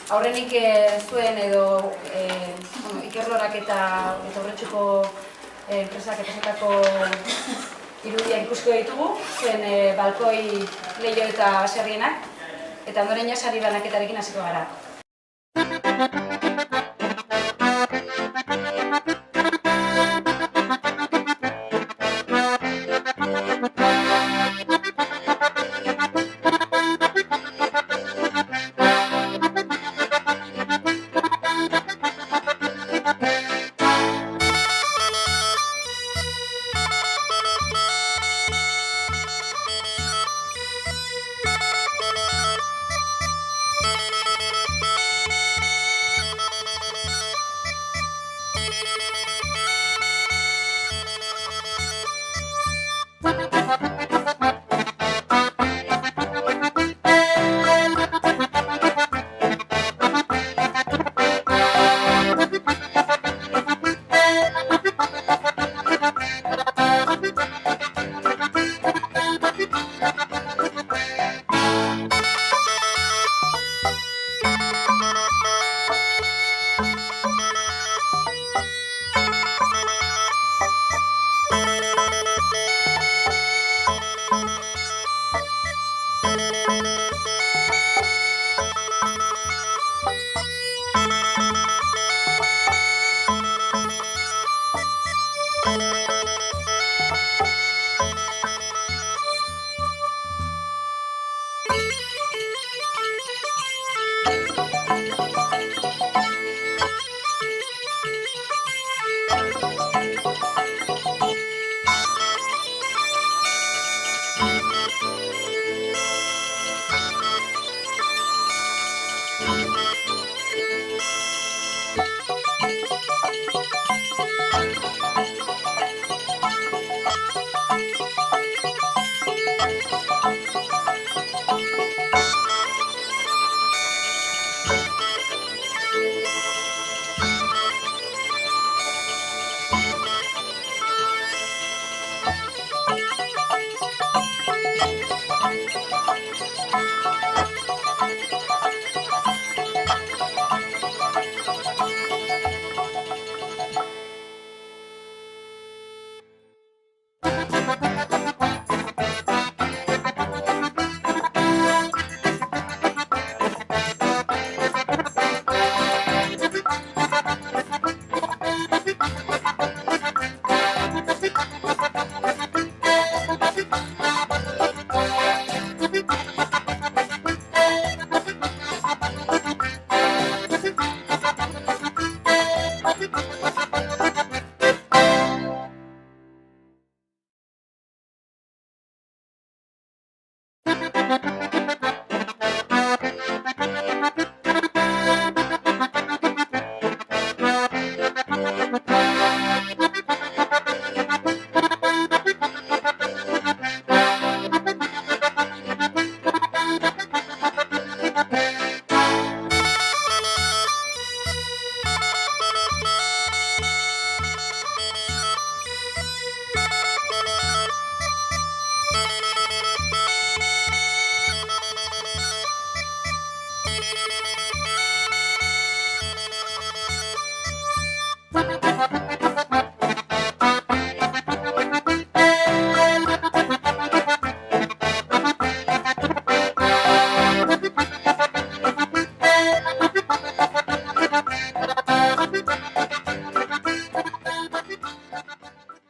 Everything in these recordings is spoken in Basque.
Aurrenik zuen edo ikerlorak eta aurretxuko enpresak presentako irudiak ikusko ditugu, zuen balkoi, leiho eta baserrienak, eta ondoren sari banaketarekin hasiko gara.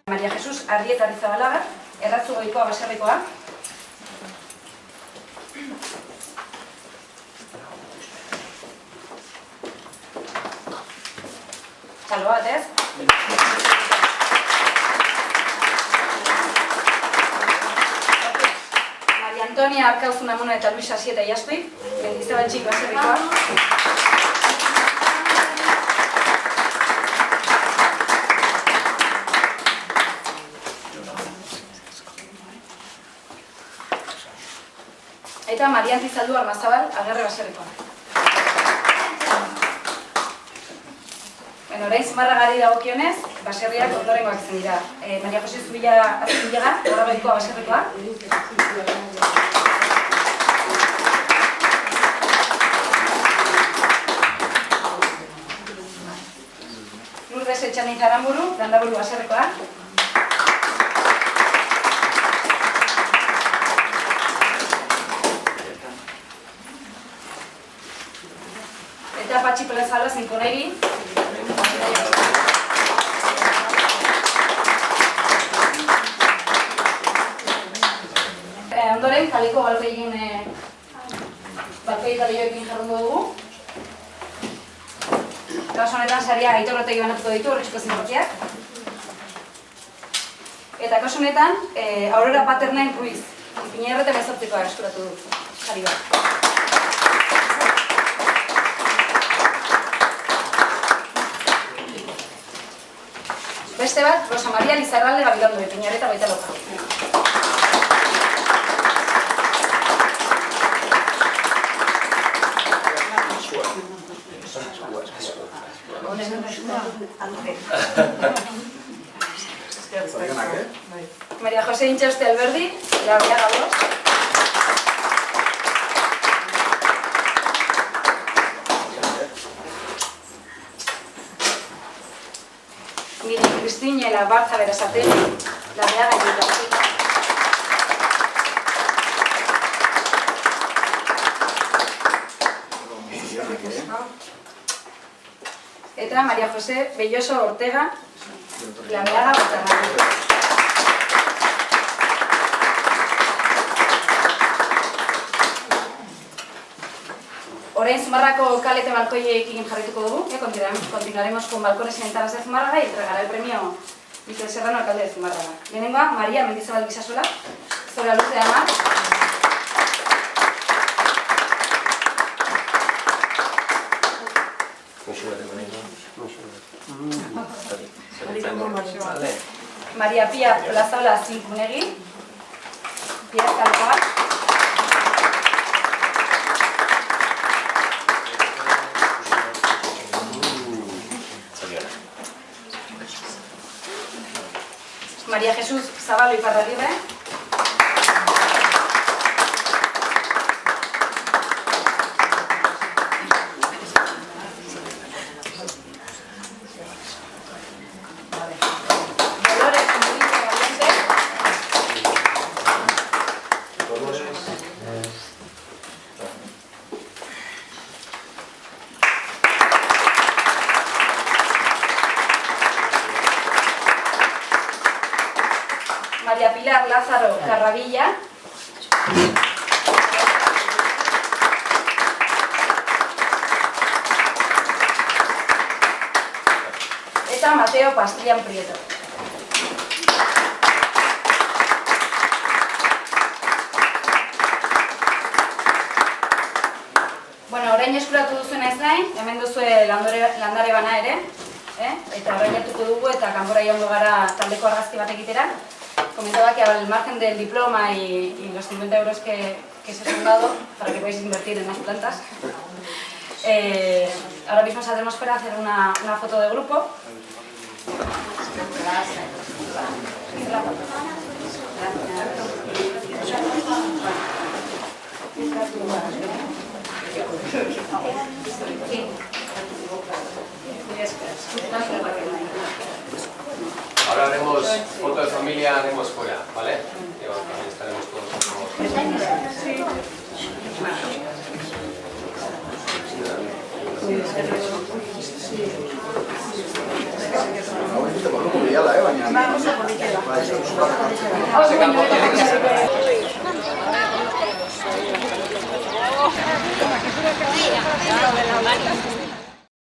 Maria Jesus Arrieta Arrizabalaga, Erratzugoikoa baserrikoa. Txalo bat, ez? Maria Antonia Arkauzun Amona eta Luis Asieta Iazpi, Mendizabaltxik baserrikoa. Eta Marian Zizaldu Armazabal, Agerre baserrikoa. Orain Zumarragari dagokionez, baserriak ondorengoak izan dira. Maria Jose Zubila Azpilega, Goragoikoa baserrikoa. Lourdes Etxaniz Aramburu, Landaburu baserrikoa. Eta Patxi Pelazala Zinkonegi. Ondoren, kaliko balkoiekin jarrungo dugu. Kaso honetan saria Aitor Otegi banatuko ditu Horretxuko Zintokiak. Eta kaso honetan, Aurora Paternain Ruiz, Pinierrete Bezartikoa eskuratu du sari bat. Beste bat, Rosa Maria Lizarralde Gabilondo, Pinarreta baita loka. Maria Jose Intxauste Alberdi, Labia Gaboz. Miri Cristinela Bartza Berazate, Labia Gaboz. Eta Maria Jose Belloso Ortega, Lameaga Botarraki. Orain Zumarrako kalete balkoiekin jarrituko dugu, continuaremos con balcones y ventanas de Zumárraga y entregará el premio Miquel Serrano, alcalde de Zumárraga. Lehenengoa, María Mendizabal Bisasola, sobre la luz de la mar. María Pía Plazaola Zinkunegi, Pia Kalkoa. María Jesús Zabalo Iparragirre. María Pilar Lázaro Carravilla. Eta Mateo Pastrian Prieto. Bueno, orain eskuratu duzuena ez gain, hemen duzue landare bana ere, eta orain hartuko dugu eta kanpora joango gara taldeko argazki bat egitera. Comentaba que al margen del diploma y los 50 euros que se os han dado para que podáis invertir en las plantas, ahora mismo saldremos fuera a hacer una foto de grupo. Ahora haremos foto de familia, haremos fuera, ¿vale? También estaremos todos. Vamos a ponerla, baina...